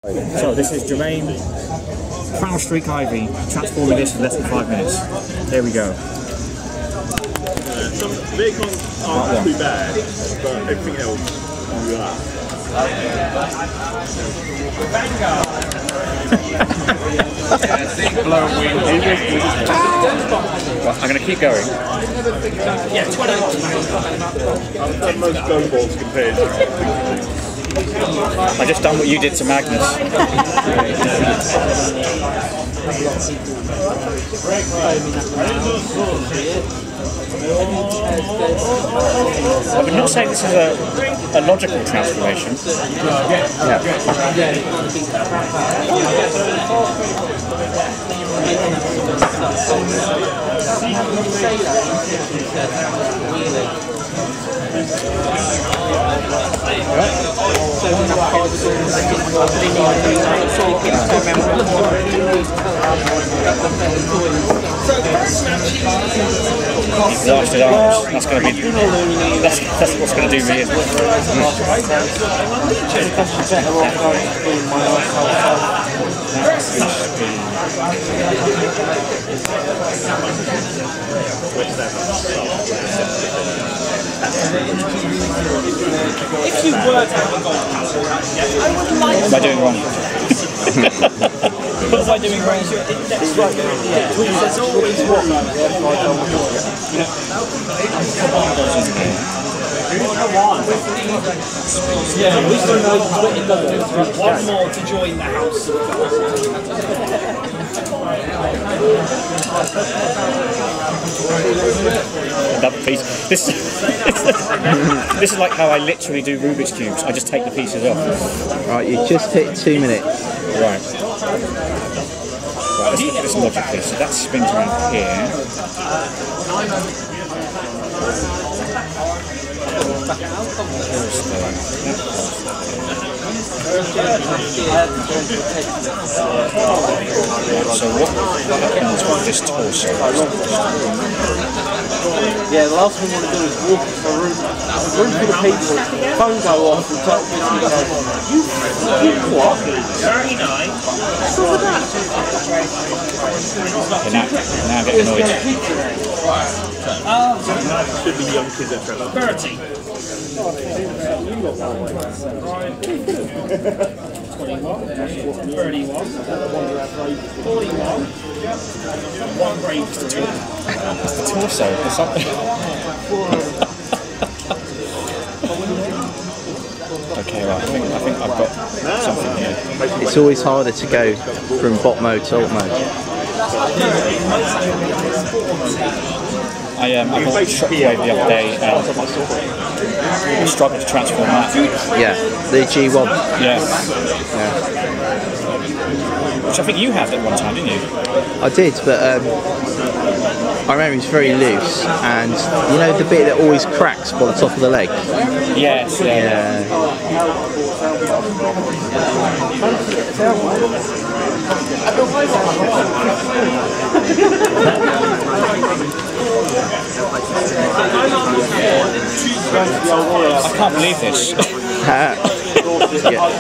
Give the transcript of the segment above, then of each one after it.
So this is Jermaine, Crown Streak Ivy, transforming this in less than 5 minutes. There we go. Some vehicles aren't too bad, but everything else, you are. I'm going to keep going. Yeah, 20 I've done most snowballs compared to I just done what you did to Magnus. I would not say this is a logical transformation. Exhausted arms. That's going to be. That's what's going to do me in. If you were to have a golf paddle, I would like to. What am I doing wrong? What am I doing wrong? There's always one. Yeah, we still know what it does. One more to join the house. Another piece. This is like how I literally do Rubik's Cubes. I just take the pieces off. Right, you just hit 2 minutes. Right. Let's look at this logically. So that spins around here. So what happens with this torso? Yeah, the last thing we want to do is walk into a room full of people, phone go off and talk to you go, you what? 39. Stop with that. Okay, now I get annoyed. should be young kids at Trevor. 30. 21, 31, 41, one brave to two. It's the torso or something. Okay, right, I think I've got something here. It's always harder to go from bot mode to alt mode. I bought Shockwave the other day. I struggled to transform that. Yeah, the G1. Yeah. Which I think you had at one time, didn't you? I did, but I remember it was very loose, and you know the bit that always cracks by the top of the leg? Yes, yeah. I can't believe this. Yeah.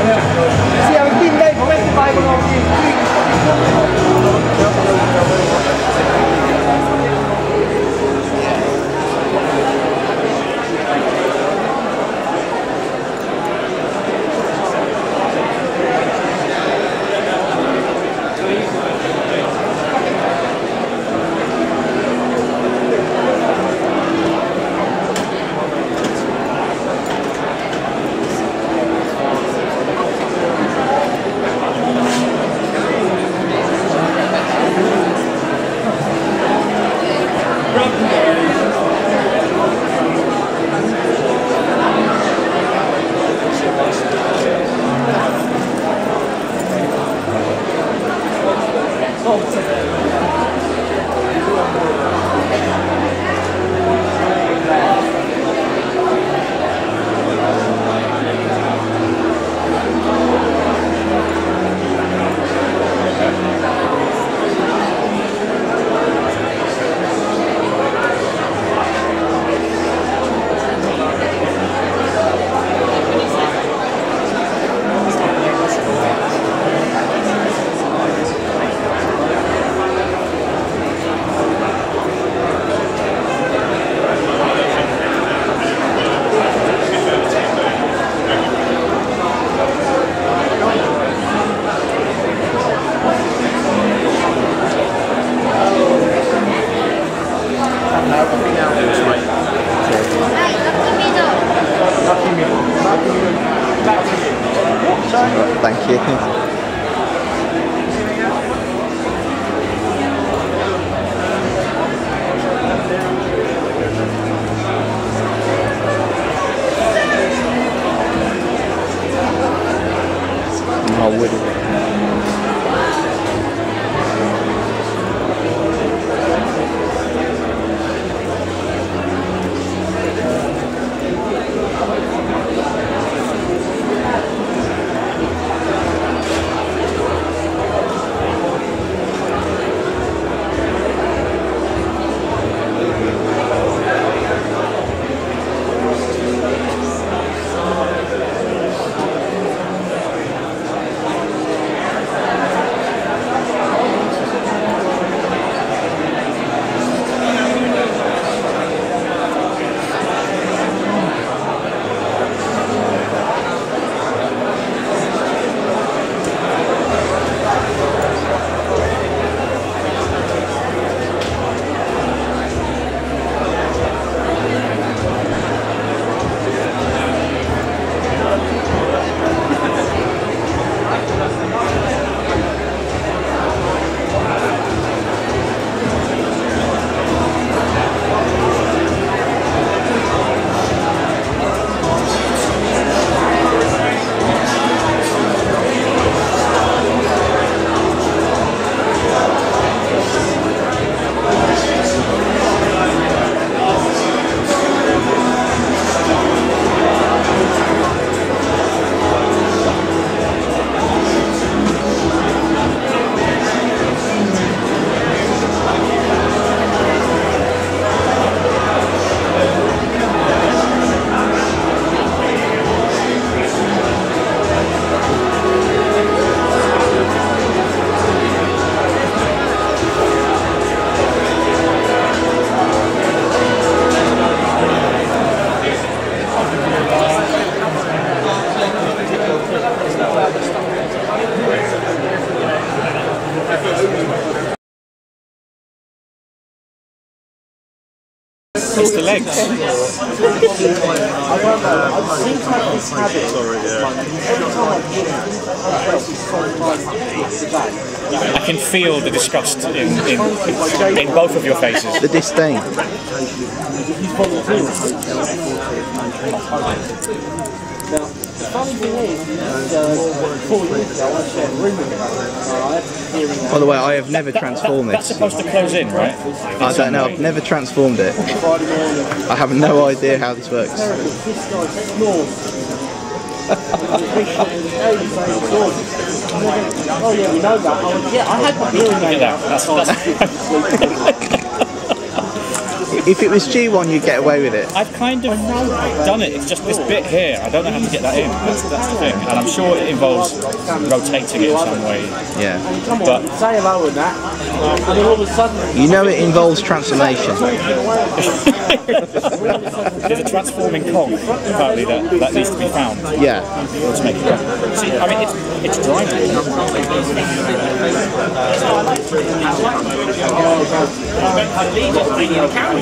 See, I was being late, I went to buy one of these. Thank you. Oh, would it? It's the legs. I can feel the disgust in both of your faces. The disdain. The funny thing is, 4 years ago I shared a room with him. By the way, I have never transformed That's this. supposed to close in, right? I don't know, I've never transformed it. I have no idea how this works. This guy snores. Oh yeah, we know that. Yeah, I had my hearing aid out. That's If it was G1, you'd get away with it. I've kind of done it. It's just this bit here. I don't know how to get that in. That's the thing. And I'm sure it involves rotating it in some way. Yeah. But Say hello and that, and then all of a sudden, You know it involves transformation. there's a transforming cog apparently that needs to be found. Yeah. To make it go. See, I mean, it's driving.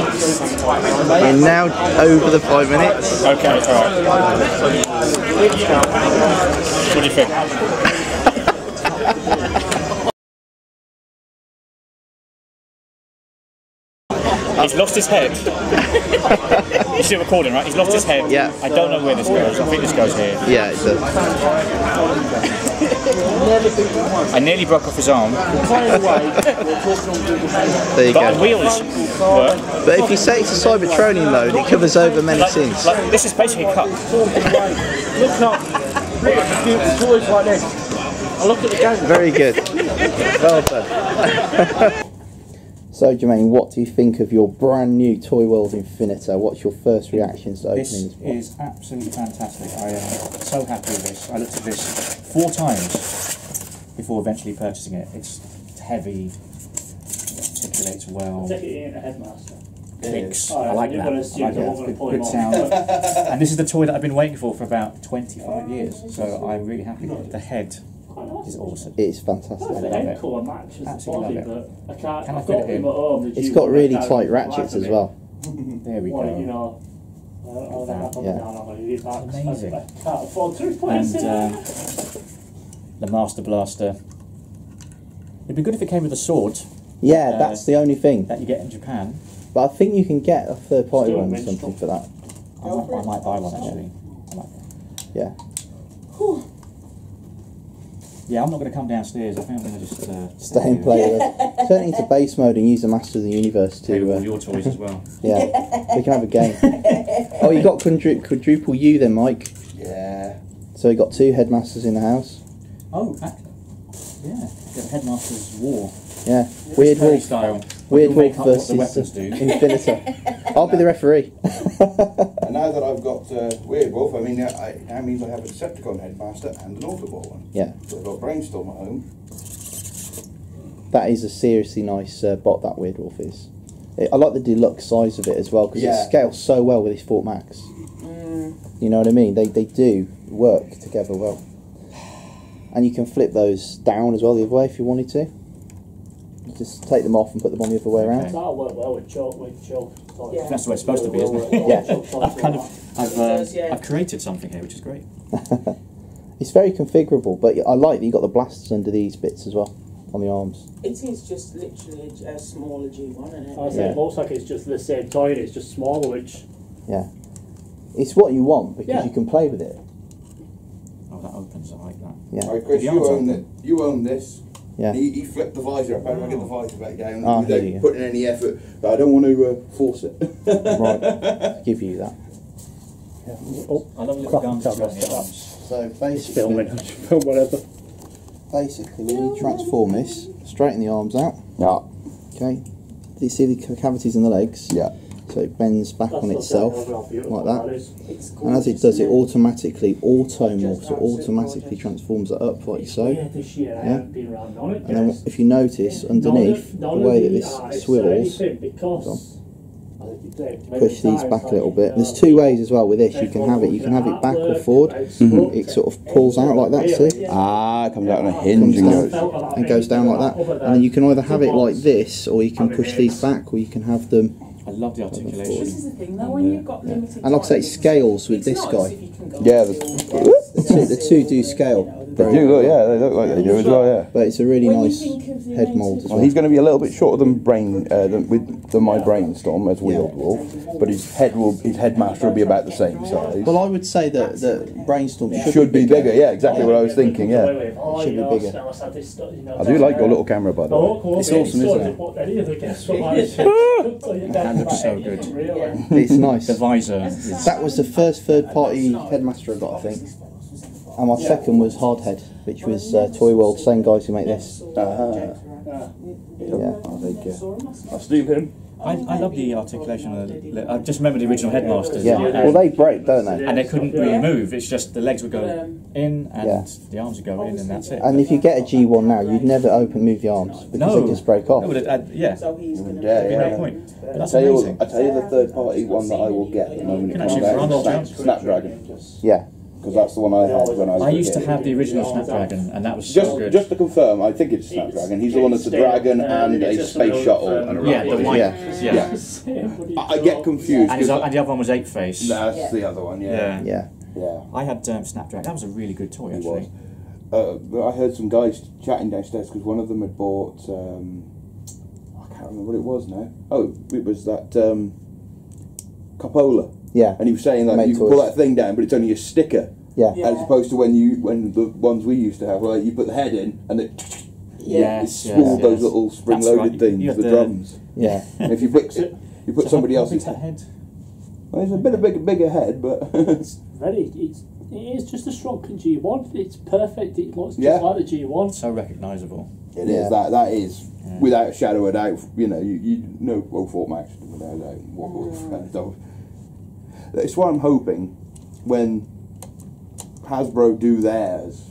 We're now over the 5 minutes. Okay, alright. What do you think? He's lost his head. You're still recording, right? He's lost his head. Yeah. I don't know where this goes. I think this goes here. Yeah, it does. I nearly broke off his arm. There you But the go. wheels work. But if you say it's a Cybertronian mode, it covers over many sins. Like, this is basically cut. look up, toys like this. I look at the game. Very good. Well done. So Jermaine, what do you think of your brand new Toy World Infinita? What's your first reactions to This opening this is absolutely fantastic. I am so happy with this. I looked at this 4 times before eventually purchasing it. It's heavy, it articulates well, Take it in a headmaster. clicks. Oh, I like you're that. gonna I assume like that that. I'm gonna pull Good him off. sound. And this is the toy that I've been waiting for about 25 years. So I'm really happy with it. The head is awesome. It's fantastic. The love head it. colour matches the Absolutely body, love but I can't. Can I I've fit got it in? them at home. It's got really tight ratchets as well. There we Well, you go. know, I'll Yeah. Amazing. I can't afford to put And it in. the Master Blaster. It'd be good if it came with a sword Yeah, that's the only thing. that you get in Japan. But I think you can get a third party Still one or minstrel. something for that. I might buy one actually. I like that. Yeah. Yeah, I'm not going to come downstairs. I think I'm going to just Stay and play with it. Turn it into base mode and use the Masters of the Universe Play with all to. your toys as well. Yeah. We can have a game. Oh, you got quadruple U then, Mike. Yeah. So you got 2 headmasters in the house. Oh, yeah. The Headmaster's War. Yeah. Weird Fairy Wolf. style. Weird You'll make Wolf up what the versus weapons do. Infinita. I'll be the referee. And now that I've got Weird Wolf, I mean, that means I have a Decepticon Headmaster and an Autobot one. Yeah. So I've got Brainstorm at home. That is a seriously nice bot, that Weird Wolf is. I like the deluxe size of it as well because Yeah. it scales so well with this Fort Max. You know what I mean? They do work together well. And you can flip those down as well the other way if you wanted to. Just take them off and put them on the other way around. That'll work well with choke. Yeah. That's the way it's supposed to be, isn't it? Yeah. I've created something here, which is great. It's very configurable, but I like that you got the blasters under these bits as well on the arms. It is just literally a smaller G1, isn't it? I say it looks like it's just the same toy, it's just smaller, which Yeah. It's what you want because Yeah. you can play with it. Oh, that opens. I like that. Yeah. Right, Chris, The you arms own open. it. You own this. Yeah. He flipped the visor up. How do I get the visor back down Oh, here you without go. putting any effort? But I don't want to force it. Right. Give you that. I love little guns on the arms. So basically, film whatever. basically when you transform this, straighten the arms out. Yeah. Okay. Do you see the cavities in the legs? Yeah. So it bends back on itself like that. It's And as it does, it automatically automorphs, so automatically transforms it up like so. Yeah, this year I Yeah. haven't been around on it. And then if you notice underneath, the way that this swivels, push these back a little bit. There's 2 ways as well with this. You can have it back or forward. It sort of pulls out like that, see? Ah, it comes out on a hinge Comes down and goes down like that. And then you can either have it like this, or you can push these back, or you can have them. I love the articulation. This is the thing though, when you've got limited And like I say, it time, scales with it's this nice guy. if you can go Yeah, to The two do scale. They do look, yeah, they look like they do as well, yeah. But it's a really When you nice think of the head amount mould of- as Well, well. he's going to be a little bit shorter than my Brainstorm as Weird Wolf, but his headmaster will be about the same size. Well, I would say that Brainstorm Should be bigger, yeah, exactly what I was thinking, yeah. Should be bigger. I do like your little camera, by the way. It's awesome, isn't it? That looks so good. It's nice. The visor. That was the first third-party headmaster I got, I think. And my second was Hardhead, which was Toy World, same guys who make this. Yeah. I'll steal him. I love the articulation of I just remember the original Headmasters. Yeah. Well, they break, don't they? And they couldn't really move. It's just the legs would go in and the arms would go in, and that's it. And if you get a G1 now, you'd never move the arms because they just break off. No, but yeah. So he's going There'd be Yeah, no point. But I that's tell you, amazing. I tell you the third party one that I will get at the moment. Can It actually comes run out, all Snapdragon. Yeah. Because that's the one I had when I was I a used to kid. have the original Snapdragon, and that was so good. Just to confirm, I think it's Snapdragon. He's the one that's a dragon and a space shuttle and a Yeah, the rocket. white. Yeah. I get confused. And, 'cause and the other one was Ape Face. that's the other one, yeah. Yeah. Yeah. I had Snapdragon. That was a really good toy, He actually. was. I heard some guys chatting downstairs because one of them had bought. I can't remember what it was now. Oh, it was that Coppola. Yeah. And he was saying that Made you can pull that thing down, but it's only a sticker. Yeah. As opposed to when the ones we used to have, like you put the head in and it spooled those little spring-loaded right. things, You had the drums. Yeah. And if you put somebody how else's big's that head. well, it's a bit of bigger head, but It is just a shrunken G1. It's perfect. It looks just Yeah. like the G1. So recognisable. it Yeah. is that is without a shadow of a doubt. You know Fort Max without a doubt. It's what I'm hoping when Hasbro do theirs,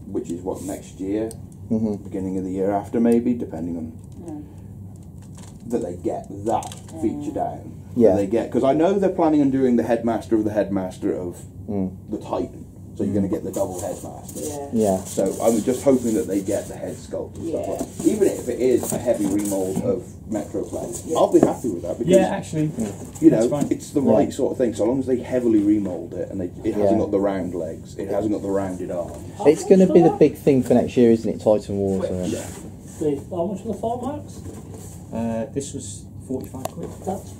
which is what, next year, beginning of the year after maybe, depending on that they get that feature down. Yeah. They get, because I know they're planning on doing the headmaster of the Titan, so you're going to get the double headmaster. Yeah. So I'm just hoping that they get the head sculpt and stuff like that. Even if it is a heavy remold of Metroclad, I'll be happy with that because Actually, you know, that's fine. it's the right sort of thing. So long as they heavily remold it and it hasn't got the round legs, it hasn't got the rounded arms. It's going to be the big thing for next year, isn't it? Titan Wars. How much for the Fort Max? This was 45 quid. That's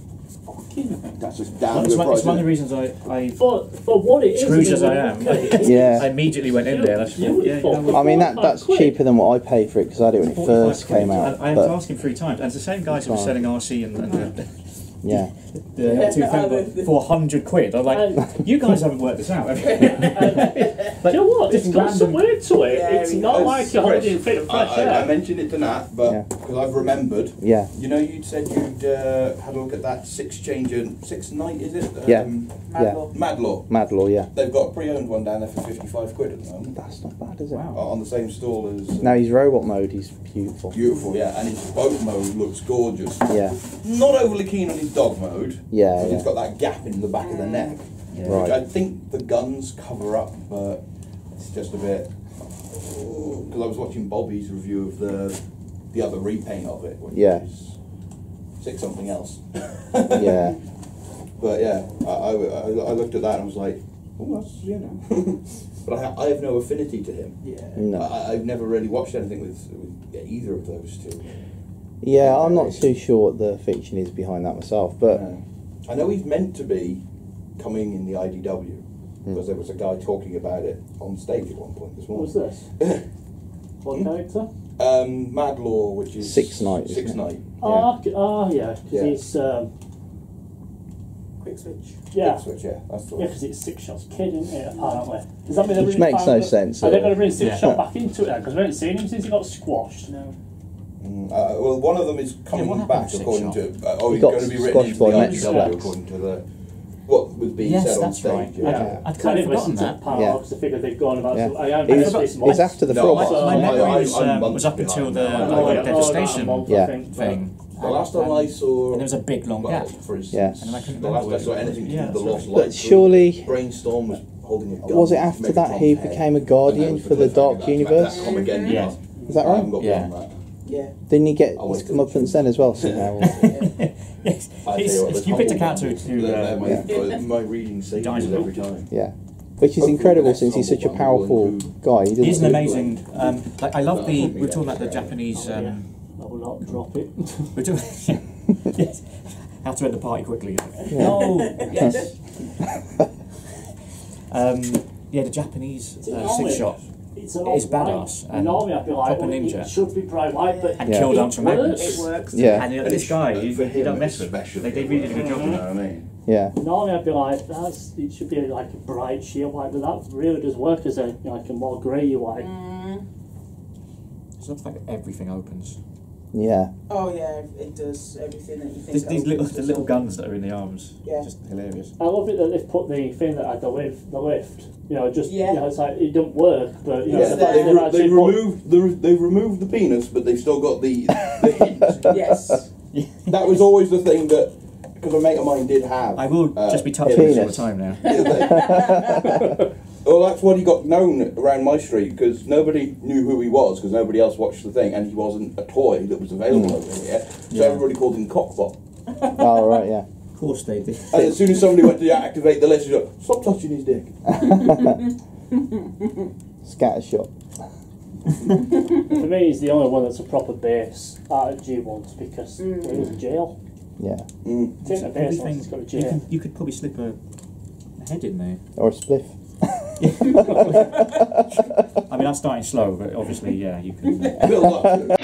fucking. That's just damn It's good one, price. it's one of the reasons I For what it is. Scrooge I as mean, I am. okay. Yeah. I immediately went in there. And I just thought, yeah, you know what? I mean, that's cheaper than what I paid for it because I had it when it 45 first quid. came out. I had to But ask him 3 times, and it's the same guys who were selling RC and yeah. the two things for 100 quid. I'm like, you guys haven't worked this out. have you?" Do you know what? It's just got some random- weight to it. Yeah, It's not like you're holding a bit of fresh I air. mentioned it to Nat, but because I've remembered. Yeah. You know, you'd said you'd had a look at that 6 Knight, is it? Yeah. Madlaw. Madlaw, yeah. They've got a pre-owned one down there for 55 quid at the moment. That's not bad, is it? On the same stall as. Now he's robot mode. He's beautiful. Beautiful, yeah, and his boat mode looks gorgeous. Yeah. Not overly keen on his dog mode. Yeah, because yeah. it's got that gap in the back of the neck, which Right. I think the guns cover up, but it's just a bit. Because I was watching Bobby's review of the other repaint of it, which is 6 something else. Yeah. But yeah, I looked at that and I was like, oh, that's, you know. But I have no affinity to him. No. I've never really watched anything with either of those two. Yeah, I'm not too sure what the fiction is behind that myself, but I know he's meant to be coming in the IDW because there was a guy talking about it on stage at one point this What was morning. this? What character? Madlaw, which is 6 Knight, isn't 6 it? Knight. Yeah, because Yeah. he's Quick switch. yeah. Switch, yeah, that's the Yeah, one. because it's 6 shots kid, isn't it, apparently? Does that mean they're Which really makes no sense Are at they all. going to bring 6 Yeah. shot back into it then? Because we haven't seen him since he got squashed. No. Well, one of them is coming what happened back with according to. Six He's got going to be written into squashed the by IDW Metroplex. according to the what was being Yes, said on that's stage. right. Yeah. I'd kind of forgotten that. Yeah. Because I figured they've gone about. Yeah. So I am It's after the No, frog. My memory was, I'm was up months until the behind like, now. devastation Yeah. thing. The last time I saw, And there was a big long well, gap. for instance, Yeah. And I couldn't the last remember I saw what it was. anything to Yeah, do with the that's Lost right. Light. But surely, Brainstorm was holding a gun. was it after that he Megatron's became a head, guardian and that was for the cliffhanger, Dark that Universe? comic ending. Yeah. Is that I haven't right? got Yeah. beyond that. Yeah. Didn't he get I'll his wait till- comeuppance then as well somehow? Yes, I tell you what, the you picked a Tumble character ones, who. they're my reading saves dies every time. Yeah. Which is Hopefully incredible the next since he's such a Tumble powerful one guy. He He's doesn't an do- amazing. Like I love the. We were talking about the Japanese. I will not drop it. We're talking. Yes. How to end the party quickly. No. Yes. Yeah, the Japanese 6-shot It's badass and normally I'd be like, proper well, ninja. it should be bright white, but and Yeah. killed it Ultra works. Magnus. It works. Yeah. And this guy, For you him, don't mess with. especially. They really did a good job You with know that. what I mean? Yeah. Normally I'd be like, it should be like a bright shield white, but that really does work as a like a more grey white. It's not the fact that everything opens. Yeah. Oh yeah, it does everything that you think. These little, opens the does little all. guns that are in the arms, Yeah. just hilarious. I love it that they've put the thing that had the lift. You know, just Yeah. you know, it's like it don't work, but you know, It's the there. fact they've actually They've removed the penis, but they've still got the hint. Yes. That was always the thing that, because a mate of mine did have. I will just be touching penis. this all the time now. Well, that's what he got known around my street, because nobody knew who he was, because nobody else watched the thing, and he wasn't a toy that was available over here, so Yeah. everybody called him Cockbot. Oh, right, yeah. Of course they did. And as soon as somebody went to activate the list, he go, "Stop touching his dick." Scattershot. For me, he's the only one that's a proper base out of G1s because he was in jail. Yeah. It's in a base unless he's got a jail. You could probably slip a head in there. Or a spliff. I mean, I'm starting slow, but obviously, yeah, you can. Build up to it.